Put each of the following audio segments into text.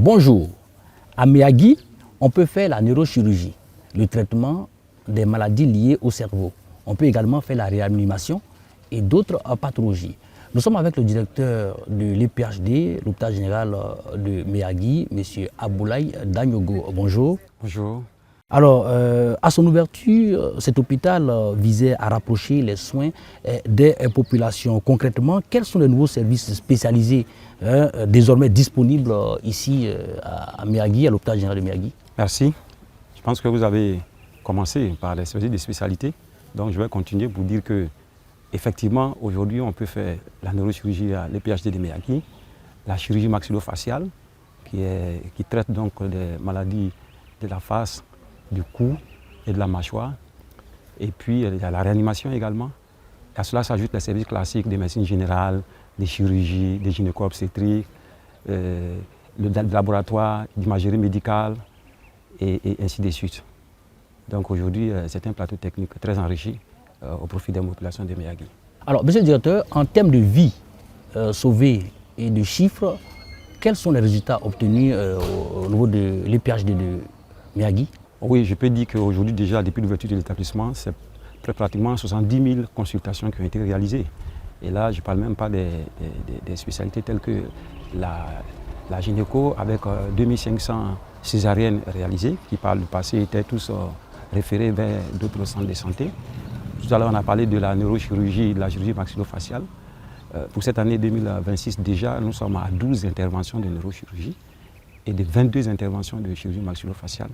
Bonjour. À Miyagi, on peut faire la neurochirurgie, le traitement des maladies liées au cerveau. On peut également faire la réanimation et d'autres pathologies. Nous sommes avec le directeur de l'EPHD, l'hôpital général de Miyagi, M. Aboulaye Danyogo. Bonjour. Bonjour. Alors, à son ouverture, cet hôpital visait à rapprocher les soins des populations. Concrètement, quels sont les nouveaux services spécialisés désormais disponibles ici à Miyagi, à l'hôpital général de Miyagi? Merci. Je pense que vous avez commencé par les services de spécialité. Donc, je vais continuer pour dire que, effectivement, aujourd'hui, on peut faire la neurochirurgie à l'EPHD de Miyagi, la chirurgie maxillofaciale, qui traite donc des maladies de la face, du cou et de la mâchoire. Et puis, il y a la réanimation également. À cela s'ajoutent les services classiques de médecine générale, des chirurgies, des gynéco-obstétriques, le laboratoire d'imagerie médicale et ainsi de suite. Donc aujourd'hui, c'est un plateau technique très enrichi au profit des populations de Miyagi. Alors, monsieur le directeur, en termes de vie sauvée et de chiffres, quels sont les résultats obtenus au niveau de l'EPHD de Miyagi? Oui, je peux dire qu'aujourd'hui, déjà, depuis l'ouverture de l'établissement, c'est pratiquement 70 000 consultations qui ont été réalisées. Et là, je ne parle même pas des spécialités telles que la gynéco, avec 2500 césariennes réalisées, qui par le passé étaient tous référés vers d'autres centres de santé. Tout à l'heure, on a parlé de la neurochirurgie, de la chirurgie maxillofaciale. Pour cette année 2026, déjà, nous sommes à 12 interventions de neurochirurgie et de 22 interventions de chirurgie maxillofaciale.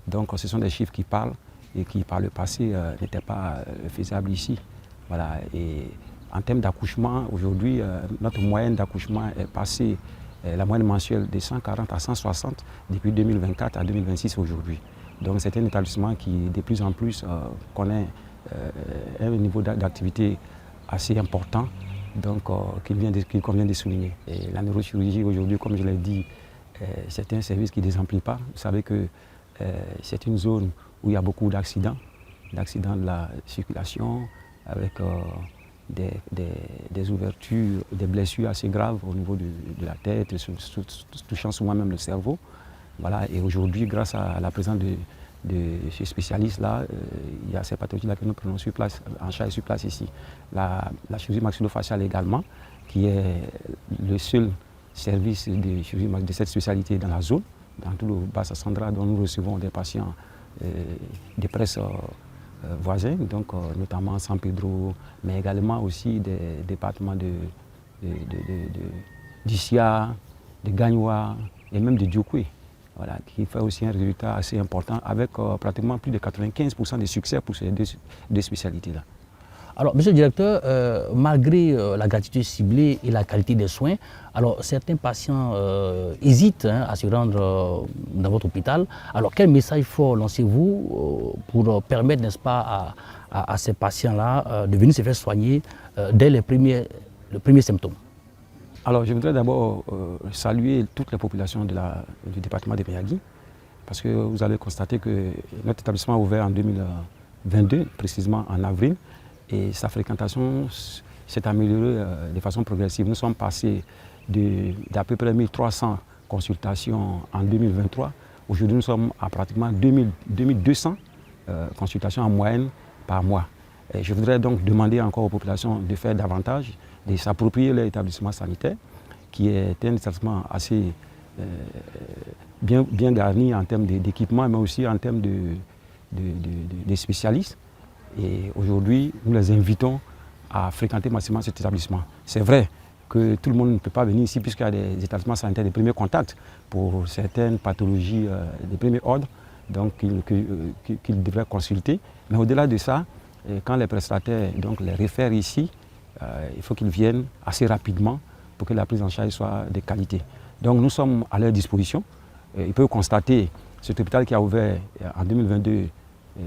Donc, ce sont des chiffres qui parlent et qui, par le passé, n'étaient pas faisables ici. Voilà. Et en termes d'accouchement, aujourd'hui, notre moyenne d'accouchement est passée, la moyenne mensuelle de 140 à 160 depuis 2024 à 2026 aujourd'hui. Donc, c'est un établissement qui, de plus en plus, connaît un niveau d'activité assez important, donc qu'il convient de souligner. Et la neurochirurgie, aujourd'hui, comme je l'ai dit, c'est un service qui ne désemplit pas. Vous savez que c'est une zone où il y a beaucoup d'accidents de la circulation, avec des ouvertures, des blessures assez graves au niveau de la tête, touchant souvent même le cerveau. Voilà. Et aujourd'hui, grâce à la présence de ces spécialistes-là, il y a ces pathologies-là que nous prenons sur place, en charge sur place ici. La chirurgie maxillofaciale également, qui est le seul service de chirurgie de cette spécialité dans la zone, dans tout le Bassa-Sandra, dont nous recevons des patients des presses voisins, donc notamment San Pedro, mais également aussi des départements d'Issia, de Gagnoa et même de Diokwe, voilà, qui fait aussi un résultat assez important avec pratiquement plus de 95% de succès pour ces deux spécialités-là. Alors, monsieur le directeur, malgré la gratuité ciblée et la qualité des soins, alors certains patients hésitent à se rendre dans votre hôpital. Alors, quel message fort lancez-vous pour permettre, n'est-ce pas, à ces patients-là de venir se faire soigner dès les premiers symptômes? Alors, je voudrais d'abord saluer toutes les populations du département de Miyagi, parce que vous allez constater que notre établissement a ouvert en 2022, précisément en avril, et sa fréquentation s'est améliorée de façon progressive. Nous sommes passés d'à peu près 1300 consultations en 2023. Aujourd'hui, nous sommes à pratiquement 2200 consultations en moyenne par mois. Et je voudrais donc demander encore aux populations de faire davantage, de s'approprier l'établissement sanitaire, qui est un établissement assez bien garni en termes d'équipement, mais aussi en termes de spécialistes. Et aujourd'hui, nous les invitons à fréquenter massivement cet établissement. C'est vrai que tout le monde ne peut pas venir ici puisqu'il y a des établissements sanitaires de premier contact pour certaines pathologies de premier ordre, donc qu'ils devraient consulter. Mais au-delà de ça, quand les prestataires donc, les réfèrent ici, il faut qu'ils viennent assez rapidement pour que la prise en charge soit de qualité. Donc nous sommes à leur disposition. Ils peuvent constater cet hôpital qui a ouvert en 2022,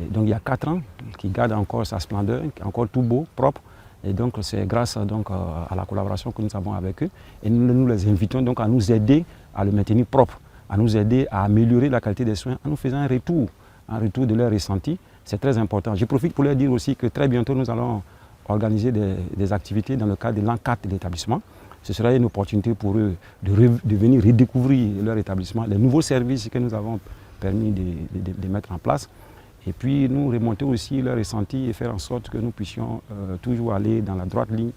donc il y a 4 ans, qui garde encore sa splendeur, qui est encore tout beau, propre. Et donc c'est grâce donc, à la collaboration que nous avons avec eux. Et nous les invitons donc à nous aider à le maintenir propre, à nous aider à améliorer la qualité des soins en nous faisant un retour de leur ressenti. C'est très important. Je profite pour leur dire aussi que très bientôt nous allons organiser des activités dans le cadre de l'enquête de l'établissement. ce sera une opportunité pour eux de venir redécouvrir leur établissement, les nouveaux services que nous avons permis de mettre en place. Et puis nous remonter aussi leurs ressentis et faire en sorte que nous puissions toujours aller dans la droite ligne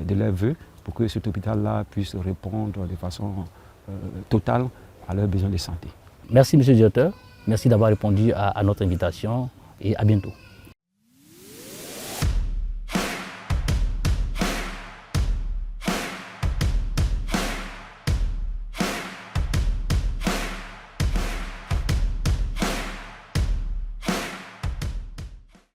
de leurs vœux pour que cet hôpital-là puisse répondre de façon totale à leurs besoins de santé. Merci, monsieur le directeur. Merci d'avoir répondu à notre invitation et à bientôt.